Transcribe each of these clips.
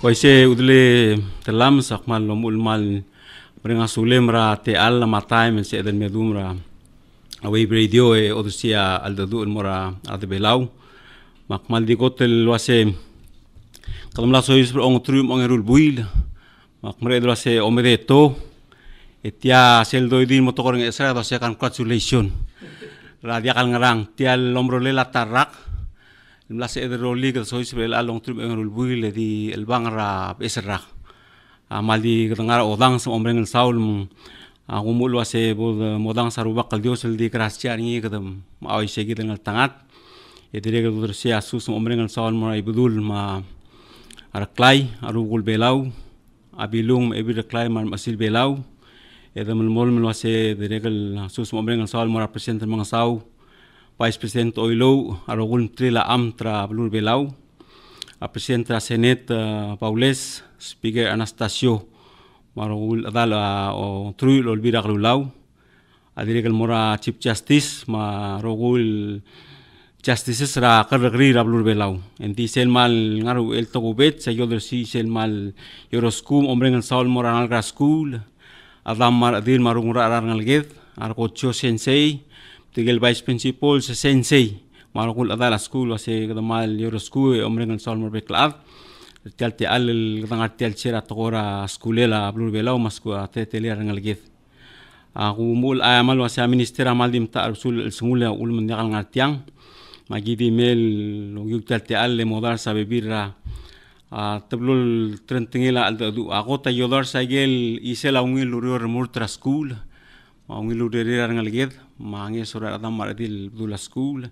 Waise udle telam sakmal lomul mal bringa sulem ra te alla matai men se den medum ra away radio e odusia aldadu mora ade belau makmal di gotel wase kadam la sois ong trum ong rul buil makmre do wase omedeto etia sel doidin motokor nge esra do se kan congratulation ra dia kal ngarang tial lomro le latarak Mlas roli que sois el along trip en el buil di el bangra esra amal di kedengar odang sem omreng el saul agumul wase bod modang sarubak kal dios el di krascia ni kedem ai segi dengan tangat e dire que sia asus omreng el saul mo ibudul ma arklai arugul belau abilung ebir klai man masil belau edem el mol wase dire que asus omreng el saul mo represent mang sau Vice President Oilo, arogul trila amtra blur belau, a Presidenta Senet Paules, Speaker Anastasio, marogul adala o truil olvira glulau, adirek mora Chief Justice, marogul Justices ra kargri ra blur belau. Enti sel mal ngaru el togubet, sa yoder si sel mal yoroskum omreng saul mora nalgra school, adam mar adir marungra arangalged, argocho sensei, Tigel Vice Principal sa Sensei, marokul adala school wase kadamal yoro school omrengan salmor beklad. Tial tial kadangar tial chera tokora schoolela blur belau masku teteli arangalgeth. Aku mul ayamal wase minister amal dim ta usul semula ul mendakal ngartiang. Magidi mel logyuk tial tial le modar sa bebira tablul trentingila aldu agota yodar sa gel isela ungil lurior murtra school. Maungil lurior arangalgeth. Mange sura adam maradil dula school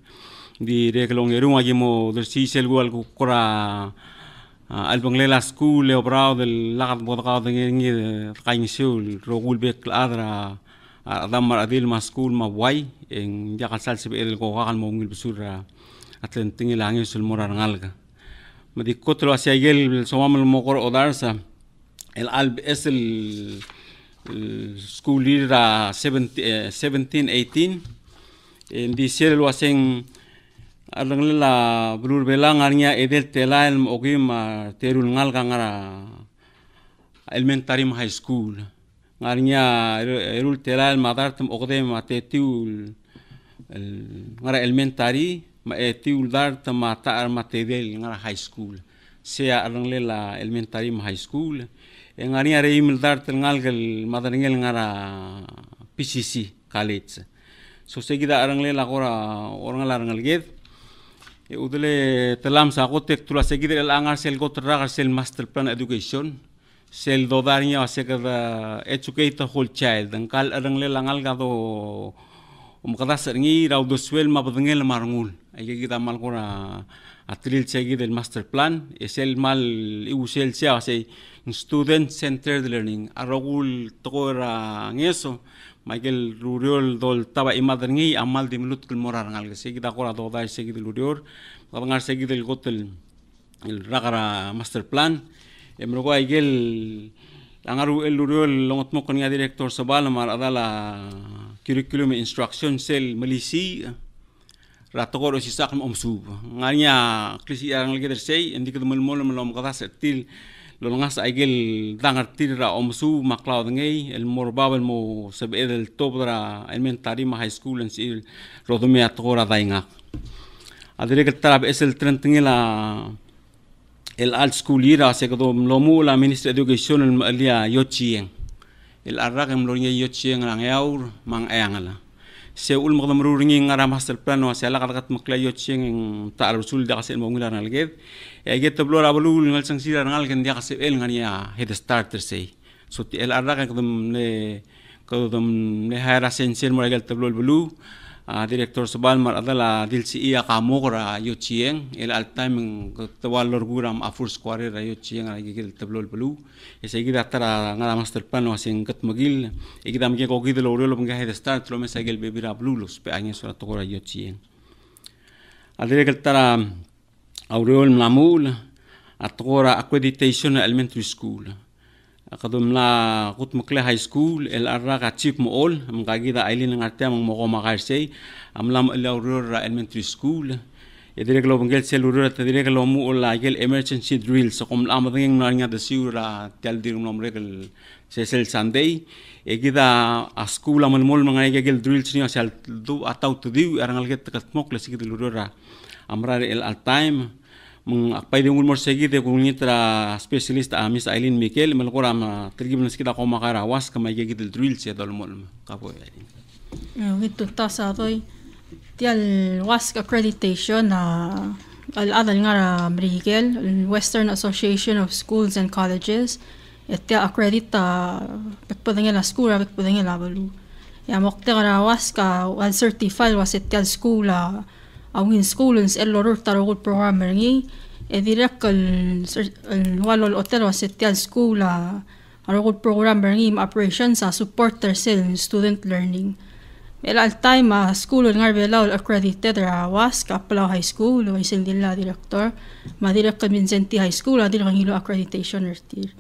di reglong erung agi mo der si selgu al kura albanglela school le obrao del lagat bodqa de ngi qain sul rogul be adra adam maradil ma school ma wai en jakal sal sebe el go gal mo ngil busura atlentingi langi sul morar ngalga madi kotlo asiagel somam mo kor odarsa el alb esel school year 17-18 en di sel waseng arangla blur belang arnya edel telail ogim terul ngal ngara elementary high school ngarnya erul telail madartum ogde matetul ngara elementary ma etul dar tamata armatedel ngara high school sea arangla elementary high school Engari are email dar tengal gel madarengel ngara PCC college. So segida arangle la gora orang arangal ged. Udele telam sa kotek tula segida el angar sel gotragar sel master plan education. Sel dodarnya segada educate the whole child. Engkal arangle langal gado umkada seringi raudo swel mabadengel marngul. Ayge kita mal gora atril segida el master plan. Esel mal iusel sia se student centered learning arogul tokora ngeso Michael Ruriol dol taba imaderngi amal di milut kul morar ngal segi da kora do dai segi del Rurior ngar segi del gotel el ragara master plan emrogo aigel angaru el Ruriol longot mo konya director sabal mar adala curriculum instruction cell malisi ratokoro sisak omsub nganya klisi arang lagi tersei endi kedemul mol melom kata setil Lolongas aigel dangar tira omsu maklaw ngei el morbabel mo sabe el tobra elementary ma high school en sil rodome atora dainga adire que tarab es el trentengela el alt school ira se quedó lomu la ministra de educación el lia yochien el arragem lo yochien ang yaur mang ayangala se ul mo ringi ngara master plan wa se ala kat makla yochien ta rusul da se mo ngila nalged get tablo rablu ngal sang sira ngal kan dia kasep el ngania head starter sei so ti el arra kadum ne hara senser mo gal tablo blu director sabal mar adala dilsi iya kamora yochieng el al time tawal guram afur square ra yochieng ra gel tablo blu ese gira tara ngala master plan wa sing kat magil igidam ge ko gidelo lo nga head start lo mesa gel bebira blu los pe anya so to ra yochieng adire tara Aureol Mlamul atora accreditation elementary school akadum la kut mukle high school el arraga chip mool am gagida ailin ngartia mo ko makarsei am lam el Aureol elementary school dire kalau bengkel selurur atau dire kalau mu olah gel emergency drill so kom lama dengan nanya the siura tel dir nom regal sesel Sunday kita a school amal mol mengenai gel drill sini asal tu atau tu diu arangal get tekat mok lesi kita lurura amra el al time mengakpai di umur segi te kung nitra spesialis ta Miss Aileen Mikel melkora ma tergi menas kita kau makara was kamai gel drill sih dal mol kapo gitu tasadoy tial WASC accreditation na al-adal nga Mrigel, Western Association of Schools and Colleges, tia accredita pekpudengel la school pekpudengel la balu. Ya mokte nga WASC al certified was tial school awin schools elorur tarugul program ngi direct al walol hotel was tial school arugul program ngi operations sa supporter cell student learning. Al time school nga belaw accredited WASC Apalaw High School o isil dila director madirek Vincenti High School adir kang hilo accreditation ertir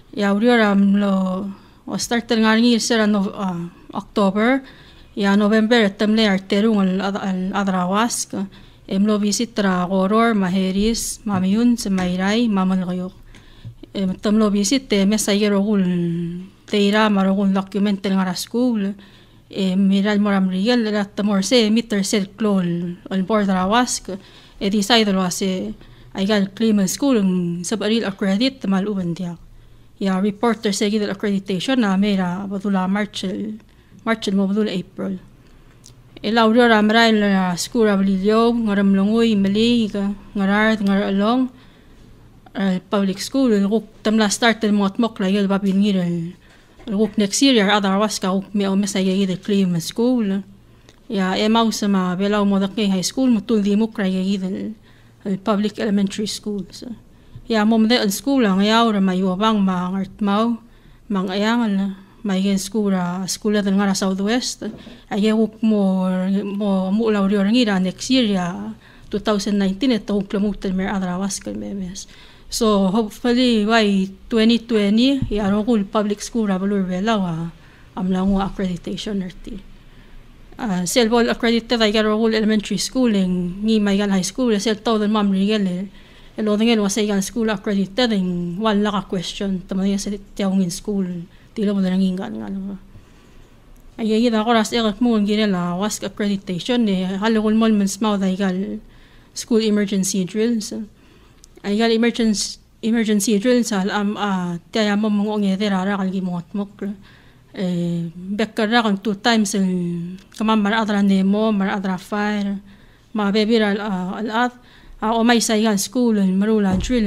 ya uriora lo o starter nga ngi sera October ya November tamle arterung al adra WASC emlo visit tra Goror Maheris Mamiyun sa Mayray Mamalgayok tamlo visit mesayero gul teira marugul document nga school miral moram real rat morse meter circle al border WASC decide lo ase ay gal claim school sabaril accredit mal uban dia ya reporter sa gid accreditation na mera badula March mo badula April elawro ramral school abilio ngaram longoy mali ngarar ngaralong public school ruk tamla start mo atmok la yel babil ngiral Ruk next year adar WASC ruk me o mesaya gid claim school ya emaw sa ma belaw mo dak high school mutul di mo kray gid al public elementary school so ya mo de al school ang yaw ra mayobang mangartmaw mangayang may school at nga Southwest ay ruk mo law ri ngira next year ya 2019 ito klamutan mer adar WASC memes. So hopefully by 2020 yarokul public school rabalur belaw amlango accreditation erti. Selbol accredited ay yarokul elementary school ng Maygan High School sel tawdan mam rigel elodengel wasaygan school accredited ng wala ka question tamay sa tiyawngin school tilo mo nanging ngano. Ay yida ko ras erat mo ngirela WASC accreditation halokul mol mensmaw daygal school emergency drills. Ay gal emergency drill sa tiya mo mong ngedera kal gimot mok bekkara kang 2 times kamam mar adra nemo mar adra fire ma bebira alat o may saygan school marula drill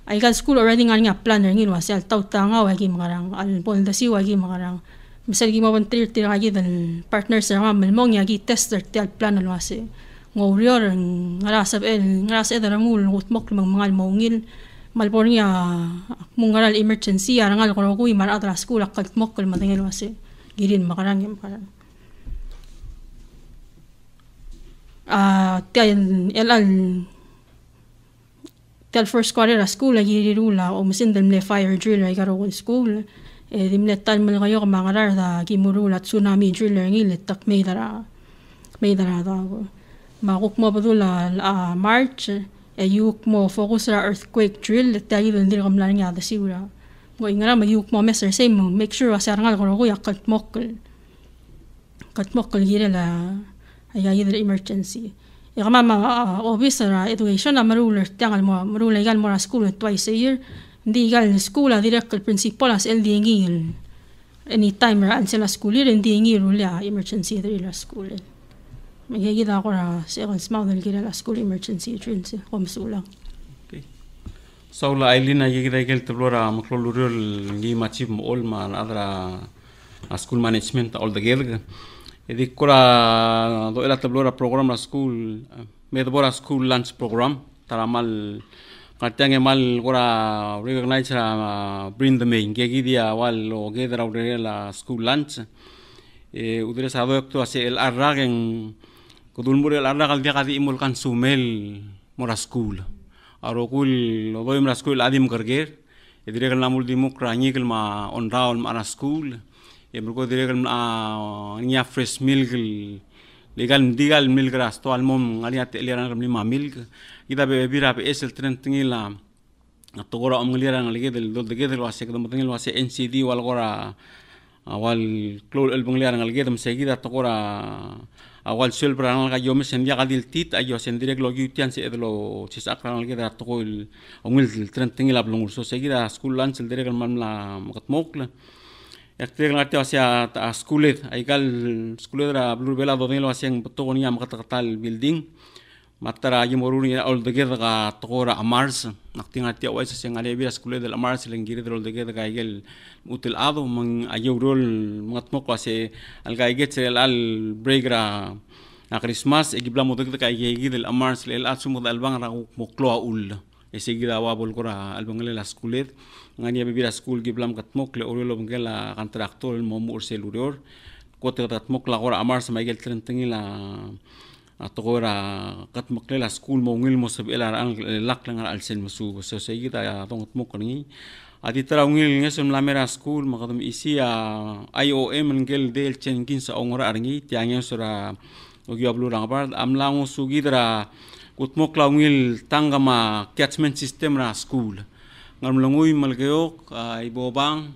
ay gal school already nga planner ngin wasal tawtanga wa gi mangarang al bondasi wa gi mangarang misal gi mabon 30 ra gi dan partners sa mamong ya gi tester ti al plan wase ngorior ngarasab ngarasa daramul utmok mga mongil malpornya mungaral emergency arangal ko kuy mar atra school akatmok kal matengel wase girin makarang tiyan tel first quarter school lagi rirula o masindem le fire drill ay karo school dimlet tal mal kayo mangarar da gimurula tsunami drill ngilet tak may dara daw makuk mo badula March yuk mo focus ra earthquake drill tayo din kam lang nga da siura mo ingara mayuk mo meser same make sure asarangal ko yak katmok girela ay yidre emergency kama obvious ra education na maruler tangal mo marulay gal mo ra school twice a year hindi gal school direct al principal as LD ngil anytime ra sila school hindi ngil ula emergency drill school magigida ako na second small dahil kila la school emergency drill siya kumsulang. Okay. So la Aileen nagigida kel tablora maklolurul ngi machib mo all man adra school management all together. Edi kora do ela tablora program la school medbora school lunch program taramal katyange mal kora recognize bring the main gegidia wal lo gedra la school lunch udre sado ekto ase el arragen kudulmur el arra kaldia kadi imul kan sumel mora school arokul loboy mora school adim karger edire kal namul dimuk rangi kal ma on raul mara school emruko dire kal nya fresh milk legal digal milgras to almom ngani ate liran ram lima milk kita be bira be esel tren tingila to gora om liran ngalge del dol de gedel wase kedam tingil wase NCD wal gora awal klol el bungliran ngalge dam seguida to gora awal sel bran ngalga yom sen dia gadil tit ayo sen direk lo yutian se edlo chisak ran ngalge da to gol omil tren tingila blungur so seguida school lunch el direk mamla makatmokla Yakti ngerti asia skulet, aikal skulet ra blur bela dodeng lo asiang betul ni am kata building, matara aja moruni all together ka tokora amars, nakti ngerti awal asiang ada biasa skulet del amars lenggiri all together ka aikal util ado mang aja urol mengatmok wase al ka aiget sel al break ra na Christmas egibla mo together ka aiget del amars el atsumod albang ra mokloa ul. Esegida wabol kora albangale la skulet ngani bibira skul giblam katmok le orolo bangela kontraktor mo mursel urior kote katmok la gora amar sa maigel trentengi la atogora katmok le la skul mo ngil mo sabela ang lak lang al sen musu so segida ya tong katmok ni adi tara ngil ngesum la mera skul makadum isi IOM ngel del chenkin sa ongora arngi tiangya sura ogi ablu rangbar amlango sugidra utmok laungil tanggama catchment system ra school ngam langui malgeok ibobang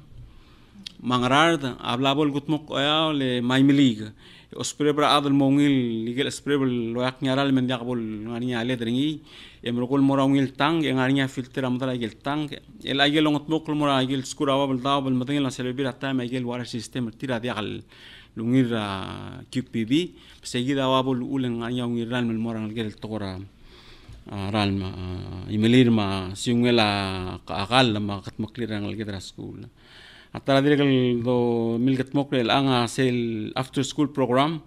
mangrard ablabol gutmok oya le maimilig osprebra adal mongil ligel sprebel loyak nyaral men yakbol ngani ale dringi emrokol morangil tang ngani filter amdala gel tang el agel ngotmok mora agel skura wabal dawbal madengel na celebira time agel water system tira dial lungir QPB seguida wabol ulen ngani ngir ral mel morang gel tokora ralma imelir ma siungela akal ma katmaklir ang algedra school atara direkal do milgat mokrel anga sel after school program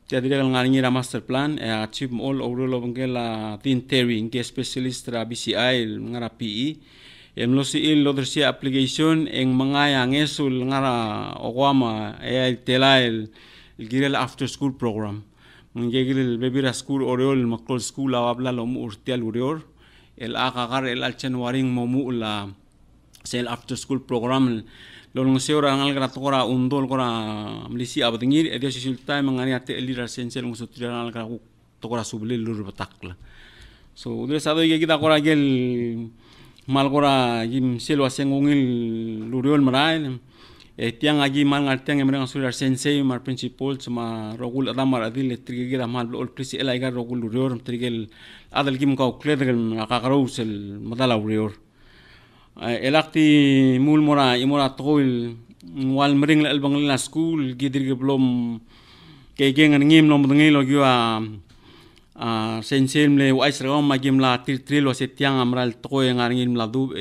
tia direkal ngani ra master plan achieve all overall bangela tin theory inke specialist ra BCI ngara PE emlo si il lodersia application eng mangaya ngesul ngara okwama telail girel after school program Mengigil bebira school oriol makol school awabla lo mu urtial urior el akagar el alchen waring momu la sel after school program lo ngseora ngal gratora undol kora mlisi abdingir edio sisulta mangani ate elira sensel musutira ngal ka tokora subli lur batakla so udre sado ye kita kora gel mal kora jim sel wasengungil luriol marai tiang agi mal ngartiang emerang surar sensei mar principal sama rogul adamar adil trigel mal ol prisi elai gar rogul urior trigel adal kim kau kledel akakarusel madala urior elakti mul mora imora tol wal mering el bangla school gidir geblom kegen ngim nom ngilo gua sensei mle wais ram magim la tril wasetiang amral toy ngaringin mladu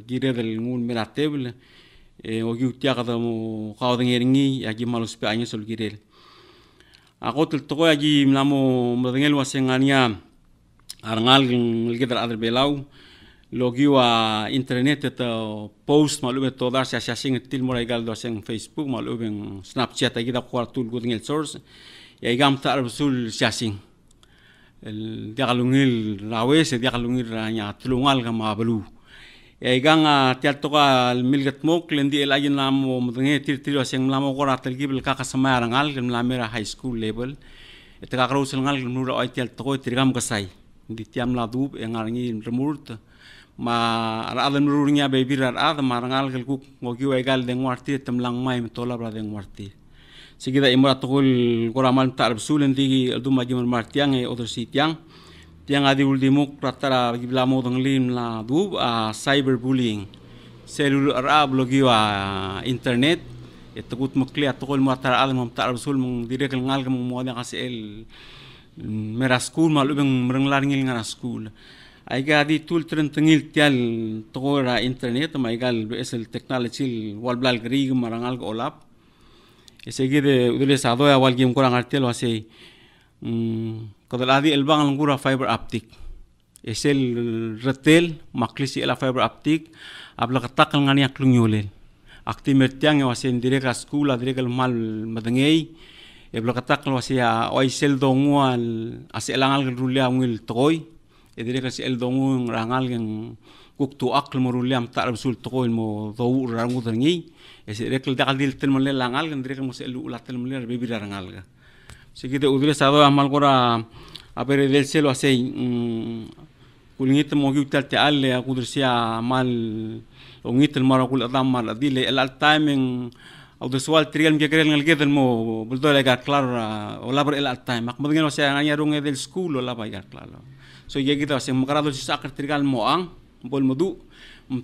giredel ngul meratebel ogi utia kada mo kaudeng eringi agi malus pe anya sol girel ako tul to agi mlamo mdengel wasengania arngal ngilgedar adar belau logi wa internet to post malube to dar sia sing til morai gal do seng Facebook malube Snapchat agi da kwartul gudengel source ya igam tar sul sia sing el dialungil rawes dialungil ranya tulungal kama balu gang tial toka milgat mok lendi elagin lamo mdenge tir waseng lamo kora telgibel kaka sama rangal gem lamera high school level etaka karusel ngal nura tial toko tirgam kasai di tiam la dub engarngi remurt ma aradan nururnya bebirar ad marangal gel kuk ngogi wegal deng warti temlang mai metola bra deng warti sigida imra tokol kora mal tar sulen digi dum magi martiang e other sitiang tiang adi uldimuk ratara giblamo danglim la dub cyberbullying selul arab logi wa internet etakut mukli atokol matar al mamtar sul mung direk ngal kam mo da kasel mera school malubeng merenglarngil ngara school ay gadi tul trentengil tial tokora internet maigal esel technology walblal grig marangal olap esegide udule sado ya walgim kurang artel wase kadal adi elbang ngura fiber optic esel retel maklisi ela fiber optic abla katak ngani aklung yolel akti mertiang wasen direk school direk mal madengei ebla katak wasia oisel dongual aselangal rulia ngil toy direk sel dongu rangal yang kuktu akl moruliam tar sul toy mo do rangu dangi ese direk dakal dil tel mal langal direk mo sel ulatel mal bebi rangal Sige de udre sado amal kora apere del cielo asei kulingit mo giutal te alle akudur sia mal ongit el mara kul adam mal adile el timing au de sual trial mi kerel ngal gedel mo buldo le gar claro o labor el time mak modgen o sia nganya rung del school o laba gar claro so ye gita se magrado si sakar trial mo ang bol modu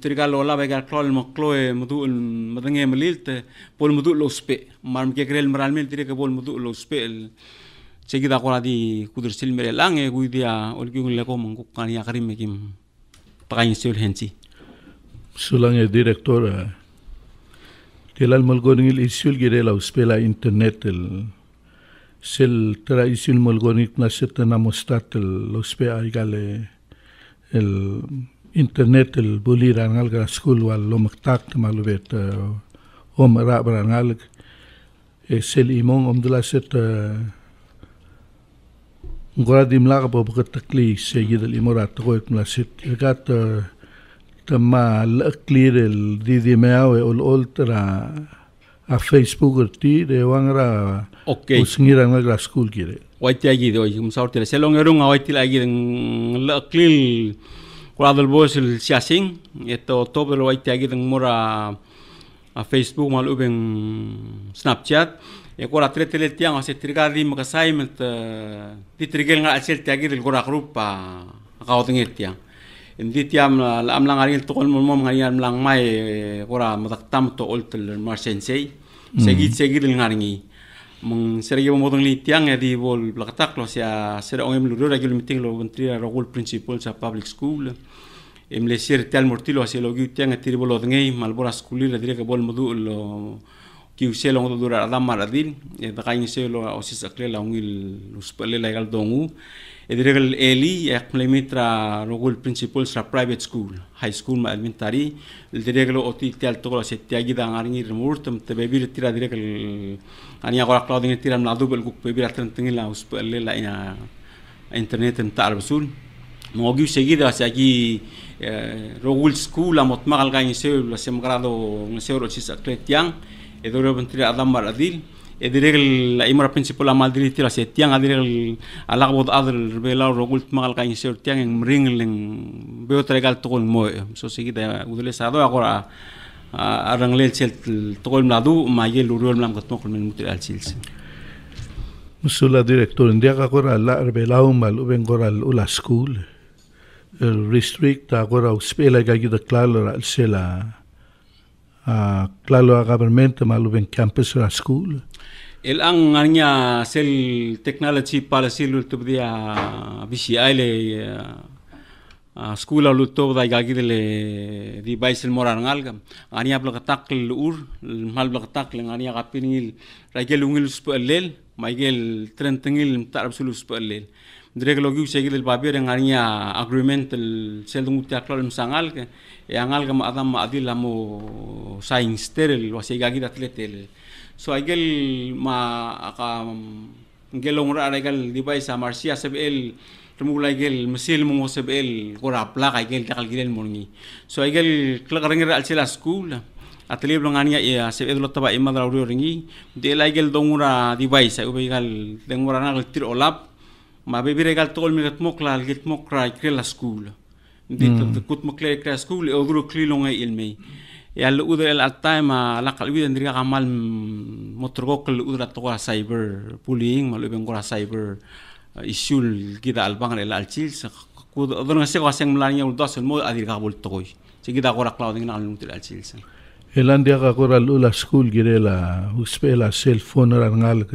trial o laba gar claro mo cloe modu madenge melilte bol modu lo spe mar mi kerel maral mel dire ke bol modu lo spe seguida agora di kudur silmere lange guidia olgiung leko mangkukan ya karim mekim pakain sul hensi sulang direktor tilal malgonil isul gire la uspela internet el sel tra isul malgonik na setna mostat el uspe aigale el internet el bulira ngal gra school wal lo maktak malubet om rabra ngal sel imong omdla set Ngora mlaga po bakatakli sa yidal imorat ko et mlasit ikat tama clear el di meawe ol tra a Facebook ti de wangra okay usngira ngra school kire waiti agi do yum sorte se longerung waiti agi la clear kuadal bos el siasing eto tobe waiti agi mora a Facebook mal ubeng Snapchat e kora tretele tiang ase trigadi maka assignment di trigel nga asel tiagi del kora grupa ka otenget tiang indi tiam la amlang aril to kol mom ngarian lang mai kora mataktam to oltel mar sensei segit del ngaringi mong sergi modong li tiang di bol blakatak lo sia sera ongem lu ra gil meeting lo ventria role principal sa public school em le sir tal mortilo ase lo gi tiang ti bol odngei malbora school la dire ke bol modu lo ki uselo ngo dura adam maradil e da kain selo osis akle la ungil uspele la gal dongu e diregal eli e implementa rogul principal sa private school high school ma elementary el diregal oti tel to se tiagi da ngaringi remurtum te bebir tira diregal ani agora clouding tira na dubel ku bebir atrantingi la uspele la ina internet ta arsul mogi seguida se aquí rogul school amot magal gain selo la semgrado ngesero osis akle tiang e dore ventri adam maradil e diregal la imara principal amal diri tira se tiang adiregal ala bod adel bela rogul magal kain se tiang en ringling beo tregal tokol mo so seguida udele sado agora aranglel sel tokol mladu ma yel urol mlam katmok men mutri al sils musula director india ka agora la belau mal uben goral ula school restrict agora uspela gagida claro al sela claro a government malu ben campus la school el ang anya sel technology policy lu tubdia BCI le school lu to da gagile di baisel moral ngalga ania blakatak ur mal blakatak le ania kapinil ragel ungil spelel maigel trentengil tarab sulus spelel direglo giu segil babir yang ania agreement el selung tiaklar msangal ke angal ga adam adil amo science terel wasi gagi atletel so agel ma aka gelong ra regal device amarsia sebel tumulay gel mesil mo sebel kora plaka gel takal gilen morngi so agel klakarengir al sela school atelier blongania ya sebel taba imadra ringi de la gel dongura device ubegal dengura ngal tir olap ma bebire gal tol mi mokla git mokra krela school dit kut mokla krela school e odro klilonga ilmi ya lu udra al time la qalbi ndriga kamal motrogok lu udra to cyber bullying malu ben gora cyber issue kita albangan el alchil ku odro ngase ko aseng mlanya uldos mo adir ka bol toy sigida gora clouding na almutil alchil elandia ka gora lula school girela uspela cell phone rangal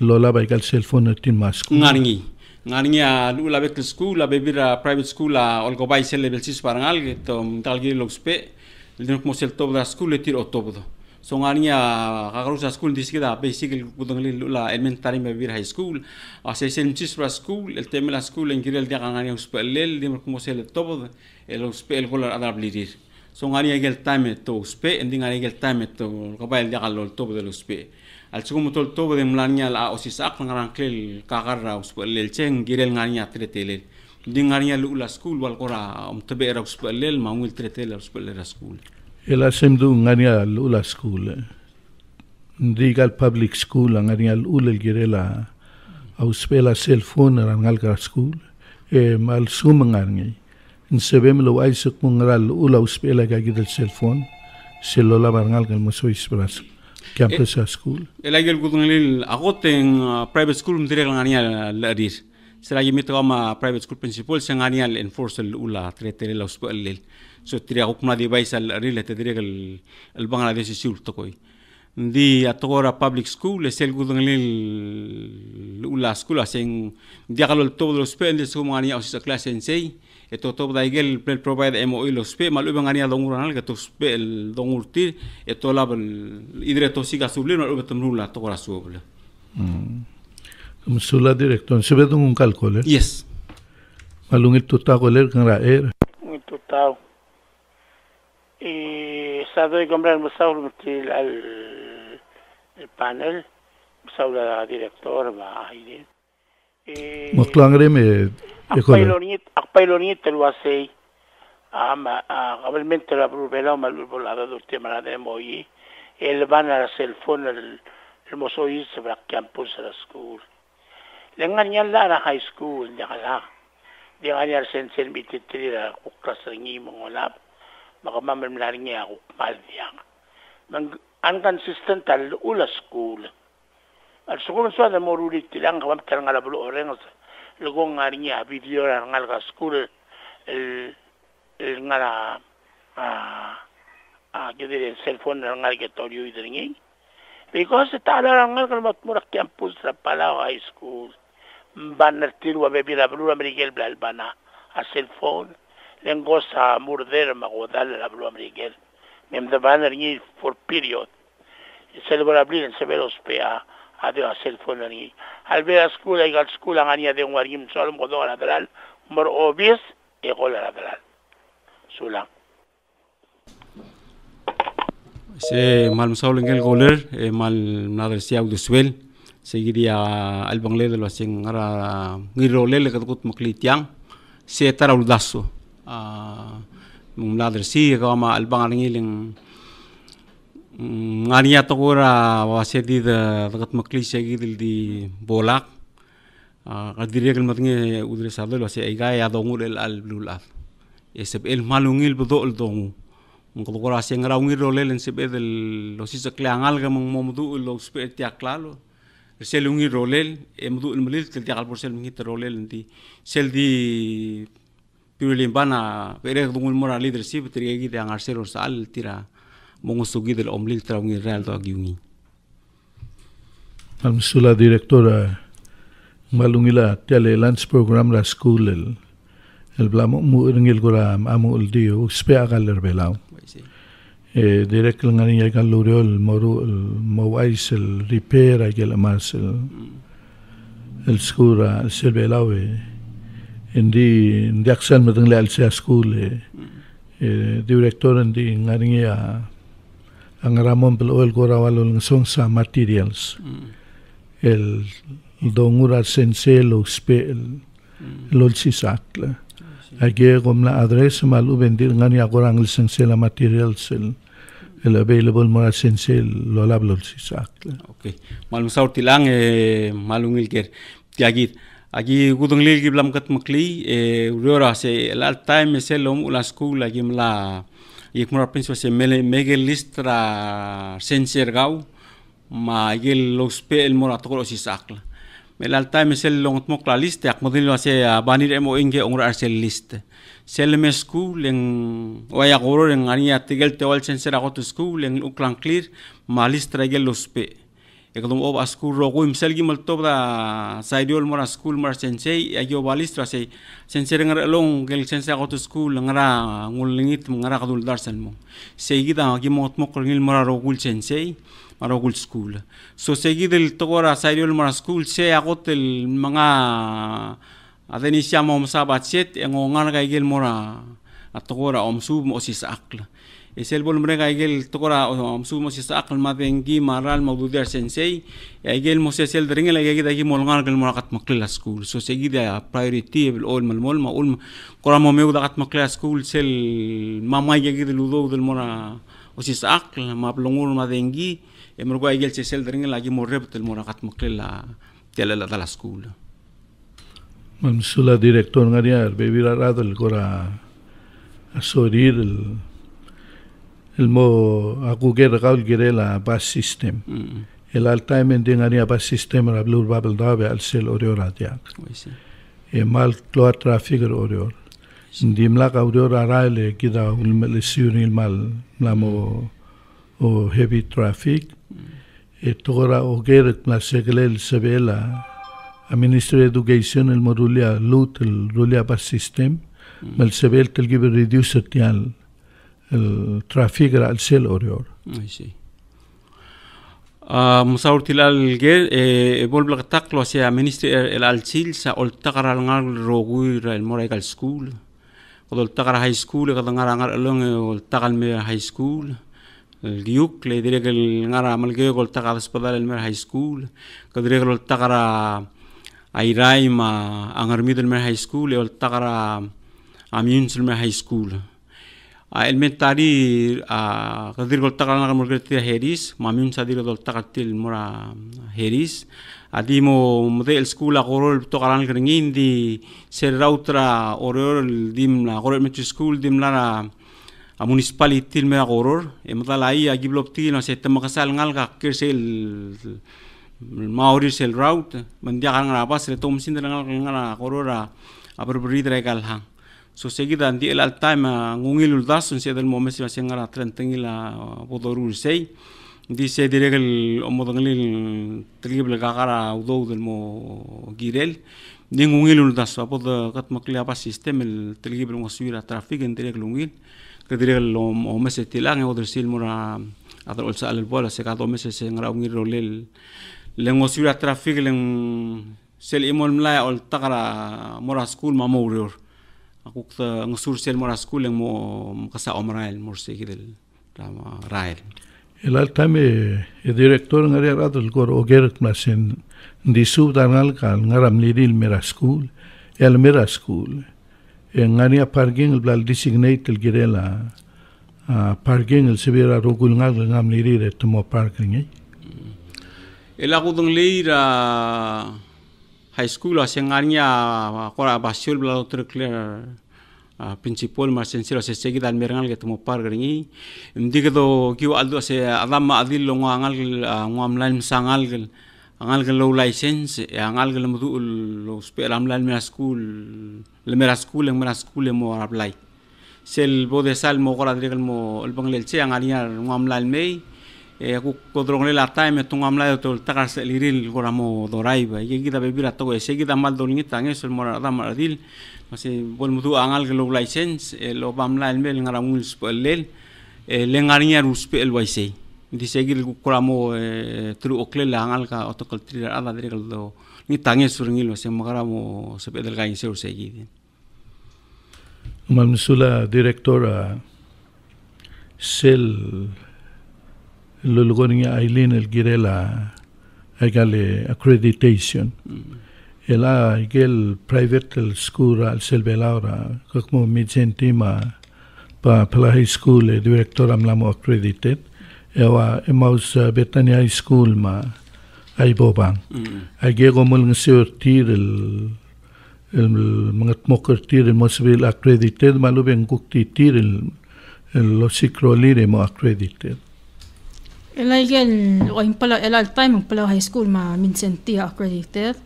lola baikal cell phone tin mask ngaringi a lula bet school la bebira private school a olgo bai sel level 6 parangal to talgi logspe le mo sel top da school tir otobo so ngaringi a kagarusa school diskida basically kudangli lula elementary bebira high school a sel 6 para school el temela school en girel dia ngani hospital le mo sel tobo el hospital gola adablir so ngaringi gel time to spe ending ngaringi gel time to ko bai dia kalol tobo del spe al segundo todo de mlania la osisak ngarang klel kagarra uspelel cheng girel ngania tretele dingania lula school wal qora tebera uspelel maungil tretele uspelel school ela semdu ngania lula school Ndigal public school ang aringal ulal girela au spela cellphone rangal ka school mal sumangar ngai insebem lo aisuk mungal ula spela ka gidal cellphone selola rangal ka mo sois campus school elagel gudungil akoteng private school mdire ngania ladir selagi mito ama private school principal sangania enforce ula tretere la hospital so tiri akok na device al rile te dire el bangladesh sul tokoy di atogora public school sel gudungil ula school aseng diakalo todo los pendes como ngania os clase en sei eto to daigel provide MOE los pe malu bangania donguranal que to pe el dongurtir eto la idre to siga sublir no betumula to ora subla Sula director se ve un cálculo yes malungit to ta coler kan ra un total y sabe comprar musaul el panel musaul la director va ahí motlangre me Akpailonit lo hace probablemente la provela malvolada del tema de MOI el van a hacer el fondo el mosois para campus la school lengan la high school ya la dia ngajar sensen bititri la uklas ringi mongolap maka mamam laringi ako mal dia inconsistent al ula school al school so da moruri tilang kawam tarang ala bulu orang luego ngarinya video ngal ka school el ngara que dire cellphone ngal ke torio idringi because tala ngal ka matmurak campus la pala high school banner tiru bebi la blue americana blal bana a cellphone lengos a murder magodal la blue americana mem de banner ni for period celebrable en severos pa ade a cellphone ni al ver a school ay gal school ngania de warim sol modo lateral mor obvious e gol lateral sula se mal msaul ngel goler mal nader siaw de swel seguiría al bangle de los en ara ngirole le kadut maklitiang se tara uldaso nader si kama al bangiling ngania tokora wasedi de kat makli segidil di bolak kadire kel matnge udre sado lo se aiga ya dongul al lulat esep el malungil bodol dongu ngokora se ngra ngiro lelen sebe del lo sisa kleangal ga momudu lo spet ya klalo sel ngiro lel emdu el malil tel yakal por sel ngit rolel ndi sel di piulimbana pere dongul mora leadership trigi de angar sel sal tira mongosugi del omlil traungi real to agiungi Sula directora malungila tele lunch program la school el blamo mu ngil gora amu el dio spe agaler belao direct ngani ya galuriol moru mowais el repair agel mas el skura sel belao indi aksan matang le al school director indi ngani ya ang ramon pel oil gorawalo ng songsa materials el dongura sense lo spel lol sisakla age gomla address malu bendir ngani agorang sense la materials el available mora sense lo lab lol sisakla okay malum saur tilang malungil ker tiagit agi gudung lil giblam kat makli urora se al time se lom ula school agi mla ik mora principal se megel listra senser gau ma igel los pe el mora tokolo si sakla mel al time sel long mok la liste ak modil se banir emo inge ongra sel liste sel me school en waya goro en ania tigel te wal senser agot school en uklan clear ma listra igel los pe ekdom ob school rogo imsel gimal tobda saidiol mora school mar sensei agyo balistra se senser ngar long gel sensei agot school ngara ngulingit ngara kadul darsan mo segida gimot mok ngil mora rogul sensei marogul school so seguido el togora saidiol mora school se agot el mga adenisya mo sabat set en ngar gaigel mora atogora omsub mo sis akla esel bol mrega igel tokora omsub mo sis akla madengi maral mawduder sensei igel mo sel dringel igel dagi mol ngar gel mora kat makla school so seguida priority el ol mal kora mo mewda kat makla school sel mama igel ludo del mora o si saak maplungur madengi mergo igel sel dering lagi morreb tel morakat maklela tela la school Mamsula director ngariar bebira radal kora asorir el mo akuger gaul girela bus system el altamente ngaria bus system ra blur babel dabe al sel oriora dia mal cloa traffic orior dimla ka oriora raile kida ulmel siunil mal lamo o heavy traffic etora oger na seglel sebela a Ministry of Education el morulia lut el rulia bus system mal sebel tel give reduce tial el traffic al sel orior sí musaur tilal ge bol blak taklo sia Ministry el alsil sa ol takara ngal roguir el moral school ol takara high school ka ngar long ol takal me high school el giuk le dire el ngara mal ge ol takara hospital el high school ka dire ol takara airai ma angar middle high school ol takara amyuns high school elementary kadir gol takal na murgeti heris mamyun sadir gol takatil mura heris adimo model school agorol to kalan kringin di serrautra oror dim la agorol metro school dim la a municipality me agoror e matalai agiblopti no se temakasal ngal ka kirsel maori sel route mandia kan ngapa se tom sin ngal ngala agorora aberberi regal hang so seguida di el time ngungil das se del momento se ngara trentengila podorul sei di se diregel omodangil triple gagara udo del mo girel di ngungil das apod kat maklia pas sistem el triple mo suira traffic en direg lungil que diregel o meses tilang o del silmora adol sal el bola se cada meses se ngara ngir rolel lengo suira traffic len sel imol mla ol takara mora school mamoror aku ngasur sel mora school yang mo kasa omrael morse gidel rama rael el altame el director ngari radul gor oger klasen di subdanal kal ngaram lidil mera school el mera school ngani parking el blal designate el girela parking el severa rogul ngal ngam lidil etmo parking el agudung leira high school asengania kora basul blalo clear principal marsensiro se seguida al merangal que tomo par gringi indigedo kiu aldo se adama adil lo ngal ngam sangal angal lo license angal mudu lo speram lan mera school le mera school mo apply sel bode sal mo gora direl mo el banglel che angalia ngam lan mei aku kodrong le la time tungam la to takar se liril goramo dorai ba ye kita bebira to se kita mal dolngi tange sol mora da maradil masih bol mudu angal ke lo license lo bamla el mel ngaramul spellel le ngarinya ruspel waise di segil goramo tru okle la angal ka otokultir ada direl do ni tange surngil se magaramo se pedel gain se segidi Mamsula directora sel lulugonia Aileen el girela agale accreditation ela igel private school al selbelaura como midsentima pa high school director amlamo accredited ewa emaus Betania High School ma ay bobang agego mul ngesortir el mga mokertir el mosbil accredited malubeng kuktitir el sikrolire mo accredited ela igel o impala ela time impala high school ma minsentia accredited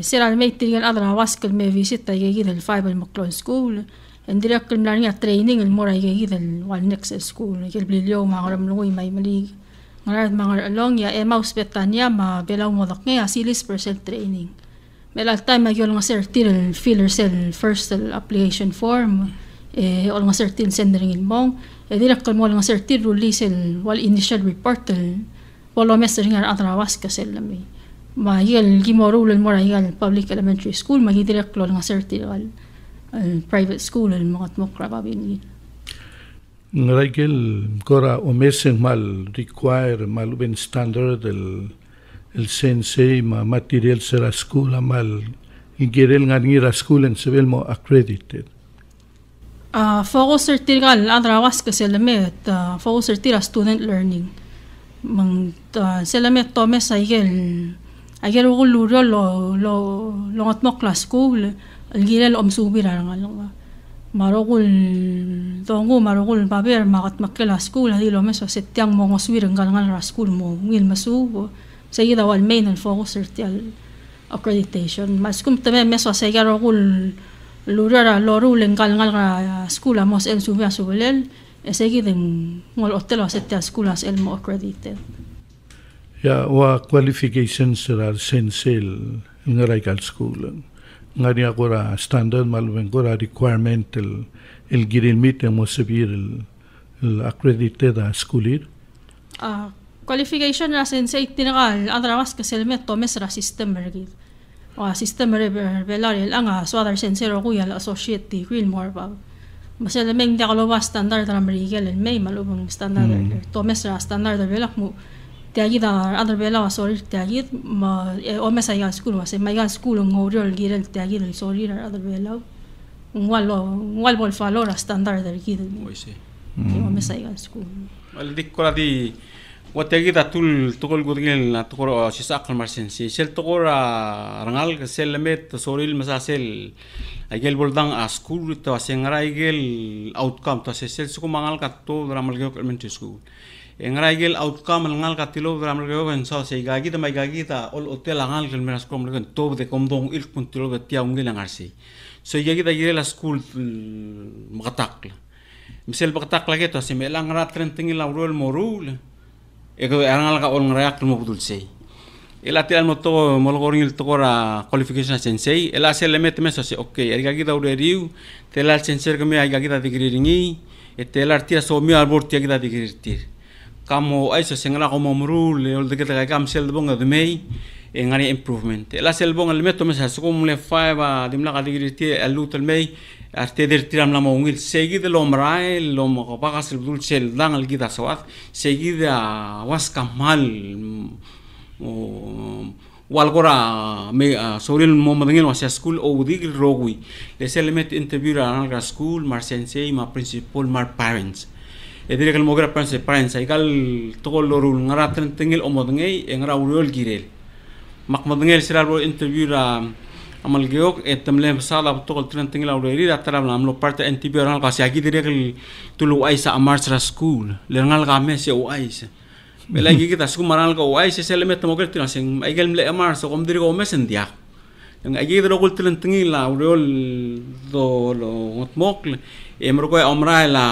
sera al meitir adra waskel me visita igel el fiber maclon school endirek kelmlania training el mora igel el wal next school igel blilyo ma ngaram lungui mai malig ngarat mangar along ya emaus Betania ma belaw modak nga silis percent training mela time magyo nga certir el filler cell first application form ol nga certin sendering il mong direk mo nga certir release el wal initial report el walo messaging ar atrawas ka sel lami ma yel gimoro el mora yel public elementary school ma direk lo nga certir al private school el mga tmokra babin Ngaragel kora omeseng mal require mal ben standard el sensei ma material sera school mal ingirel ngangira school en sebel mo accredited Focus certigal adrawas ka selamet focus certira student learning mang selamet to mes agel uluro lo atmo class school algirel omsubira ngalong marogul baber makat makela school hadi lo mes setyang mo ngoswir ngal school mo ngil masu sayida wal main and focus certial accreditation maskum tame mes saygarogul lurara loru lengal ngal school amos el subia subelel esegi den ngol hotel asetia school as el mo accredited ya wa qualifications are sensel ngarai kal school ngari agora standard malven gora requirement el giril mit mo subir el accredited a schoolir qualification ra sensei tinagal adrawas ka selmet to mes ra system mergid system revelar el anga so other sensero kuya la associate degree more ba masela meng da kalo standard ra merigel el may malubong standard to mes ra standard velak mo tiagida other vela sorry tiagid ma o mes ay school was may school ngorol girel tiagid sorry ra other vela wal bol follow ra standard ra gid oise o mes ay school wal dikora di Watagida tukol gudgil na tukor si sakal marsensi sel tukor rangal sel met soril masasel agel boldang a school to asengara igel outcome to sel suku mangal katto dramal geo elementary school engara igel outcome ngal katilo dramal geo en so se gagi ta mai gagi ta ol hotel angal gel meras kom legen to de komdong il puntilo de tia ungil ngarsi so gagi ta igel la school makatak misel makatak lagi to se melang rat rentingil la rol morul eko arangal ka ol ngarayak mo budul sei ela tial mo to molgoringil to kora qualification sensei ela se le met meso se okay ari gida ureriu tela sensei ke me ai gida digriringi etela artia so mi arbor tia gida digritir kamo aiso sengala ko momru le ol de gida kam sel bonga de mei engari improvement ela sel bonga le meto mesa so kom le 5 dimla ka digritir alut el mei arte der tiram la mongil seguide lo mrai lo mo pagas el dul sel dan al gida sawat seguide a was kamal walgora me soril mo madengel was school o digil rogui le selemet interview ra al school mar sensei ma principal mar parents e dire kel mogra parents ay gal togol lorul ngara tengel o modengei ngara urol girel mak modengel siral interview ra amal geok etamle sala tokol trending la ureri atara namlo parte NTB oral kasi agi dire kel tulu aisa amarsa school lengal game se o aisa belagi kita su maral ko aisa se lemet mo gerti naseng aigel le amarsa kom dire ko mesen dia yang agi dire kol trending la urol do lo mokle emro ko amra la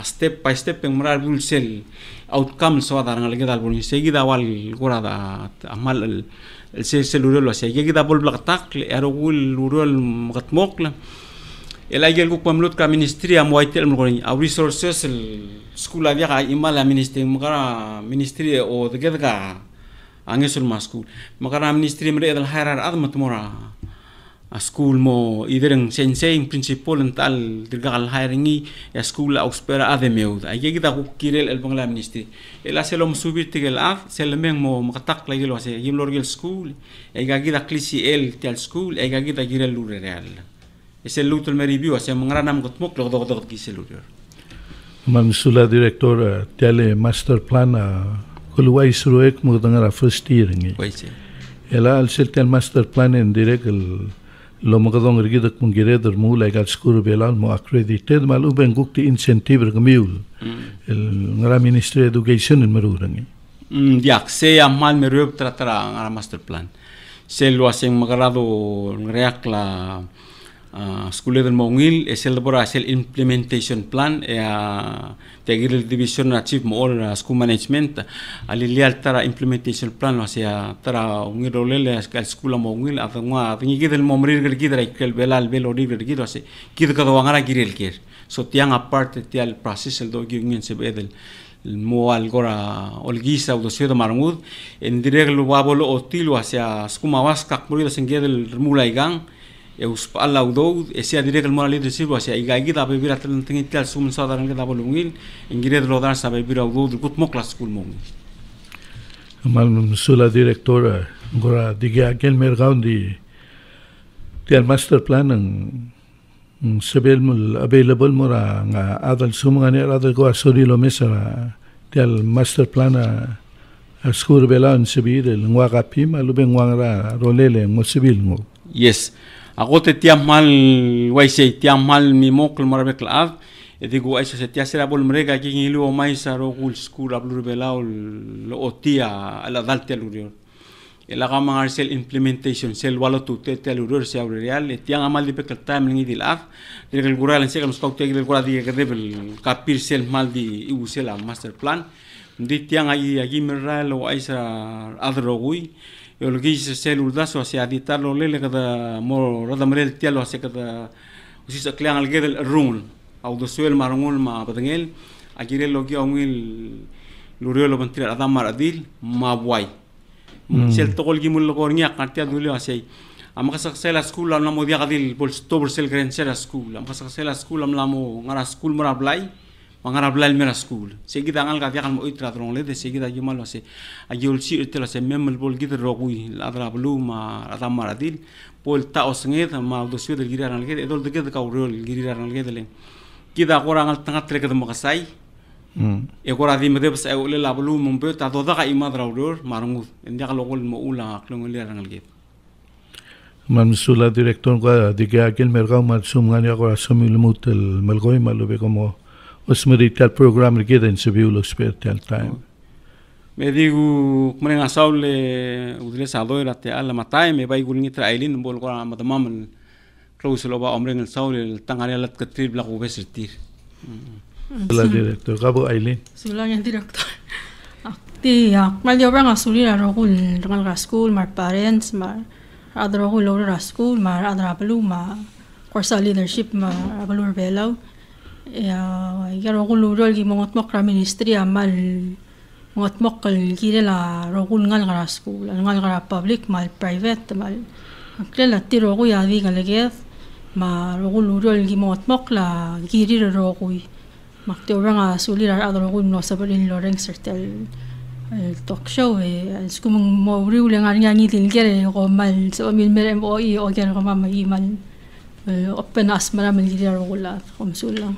step by step emra bulsel outcome so ada ngal gedal buni seguida wal gorada amal el celular lo hace llega bol blactak le arugul urol matmok la el agel ku pamlut ka ministry am waitel mo a resources el school avia ka imala ministry magara ministry o de gedga angesul ma school magara ministry mre dal hairar ad matmora a school mo idereng sensei principal ental dirgal hiringi ya school auspera ademeu ayegi da ku kirel el bangla ministry el aselom subir tigel af selmeng mo makatak lagi lo ase yimlorgel school ayegi da klisi el tel school ayegi da girel lure real esel lutul meribio ase mangranam gotmok lo do kiselur mansula director tele master plan kulwai suruek mo dangara first year ngi ela al sel tel master plan en direct lo magadong rigidak mong gireder mo like at school belan mo accredited malu ben gukti incentive gamiul el ngara ministry education en marurang yak se amal merup tratara ngara master plan se lo aseng magarado ngreak la school del mongil es el labora es el implementation plan tegir division achieve more school management alilial tara implementation plan o sea tara ngirolele al school mongil afangwa tingi del momrir gidra ikel belal belo river gidra se kid ka wangara girel ker so tiang apart tial process el do gingen se bedel mo algora olgisa o docio de marmud en direct lo babolo otilo hacia skumawas kak murido sengedel mulaigang eus pala udo ese direct el moral leadership hacia igagi da bebira tengi tal sum sadaran da bolungin ingire lo dar sa bebira udo gut mokla school mong mal sula directora gora diga aquel mergaundi tial master plan Sabihin mo, available mo ra nga adal sumungan ni adal ko asuri lo mesa tial master plan school belan sabihin ngwa kapi malubeng wangra rolele mo sibil mo. Yes. Ako te tiamal waisay tiamal mi mokl marabek laad. Edi ko ay sa tiasira bol mereka kingilu o mai sa rogul school ablur belao lo otia ala dalte alurior. Ela ka mga sel implementation sel walo tu te alurior sa real tiang amal di pekal time ngi dilak. Direk gural se kam scout tegel gura di gedebel kapir sel mal di u sel master plan. Ndi tiang ay meral o ay sa adrogui. Yo lo gis sel urdaso se aditar lo lele kada mo rada merel tialo se kada usis aklang al gedel rungul. Au do suel marungul ma patengel akire logi aungil lurio lo bantira adam maradil ma buai sel tokol gimul lo kornya kantia dulu asai amaka saksela school am namo dia kadil bol stobor sel grand sera school amaka saksela school am namo ngara school marablai mangarablai mera school segida ngal ka diakal mo itra drong le de segida gimal ase agiol si itela se memel bol gider rogui adra blu ma adam maradil bol ta osnget ma do suel girar ngal ged edol de ged ka urol girar ngal ged kita orang al tengah trek ketemu kasai, ekor adi mede besai oleh labelu membuat atau tak imad raudur marungut, ini kalau kau mau ulang kalau ngelihat orang lagi. Mansula direktur ko diga akil merkau marsum ngani ako asumil mutel malgoy malube como osmerital program rigedan sebiulo spiritual time. Me digo kemarin asal le udile sado era te ala matai me bai gulngi trailin bol ko matamam close lo ba omreng el saul el tangari alat katrib la ko besirtir. La director kabo Aileen. Sulang yang director. Ti mal yo brang asuli la rogul ngal school mar parents mar adra rogul lo school mar adra belu ma course leadership ma balur belaw. Ya rogul lo gi mongot mok ra ministry amal mongot mok gi la rogul ngal school ngal public mal private mal klela ti rogul ya di galget ma rogul urol gi motmok la giri rogui makte oranga sulir adro rogul no sabalin loreng sertel talk show e skumung mo riulen arnyangi din gere go mal so mil merem o i o gere go mama i mal open asmara mel giri rogul la kom sulang